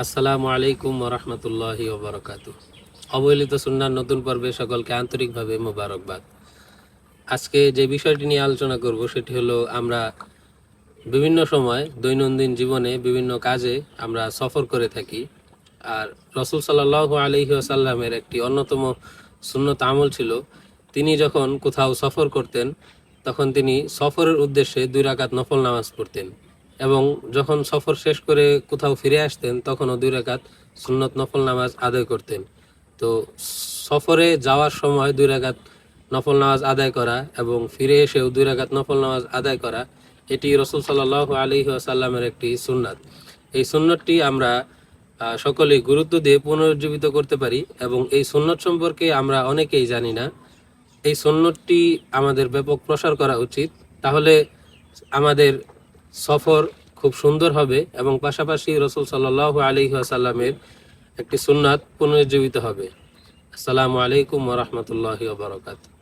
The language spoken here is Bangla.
আসসালামু আলাইকুম ওরহমতুল্লাহি ওবরাকাতু। অবহেলিত সুন্নাহর নতুন পর্বে সকলকে আন্তরিকভাবে মোবারকবাদ। আজকে যে বিষয়টি নিয়ে আলোচনা করব সেটি হলো আমরা বিভিন্ন সময় দৈনন্দিন জীবনে বিভিন্ন কাজে আমরা সফর করে থাকি। আর রসুল সাল্লাল্লাহু আলাইহি ওয়াসাল্লামের একটি অন্যতম সুন্নত আমল ছিল, তিনি যখন কোথাও সফর করতেন তখন তিনি সফরের উদ্দেশ্যে 2 রাকাত নফল নামাজ পড়তেন এবং যখন সফর শেষ করে কোথাও ফিরে আসতেন তখনও 2 রাকাত সুন্নত নফল নামাজ আদায় করতেন। তো সফরে যাওয়ার সময় 2 রাকাত নফল নামাজ আদায় করা এবং ফিরে এসেও 2 রাকাত নফল নামাজ আদায় করা, এটি রসুল সাল্লাল্লাহু আলাইহি ওয়াসাল্লামের একটি সুন্নাত। এই সুন্নতটি আমরা সকলেই গুরুত্ব দিয়ে পুনরুজ্জীবিত করতে পারি এবং এই সুন্নত সম্পর্কে আমরা অনেকেই জানি না। এই সুন্নতটি আমাদের ব্যাপক প্রসার করা উচিত, তাহলে আমাদের সফর খুব সুন্দর হবে এবং পাশাপাশি রসুল সাল্লাল্লাহু আলাইহি ওয়াসাল্লামের একটি সুন্নাত পুনরুজ্জীবিত হবে। আসসালামু আলাইকুম ওয়া রাহমাতুল্লাহি ওয়া বারাকাতুহু।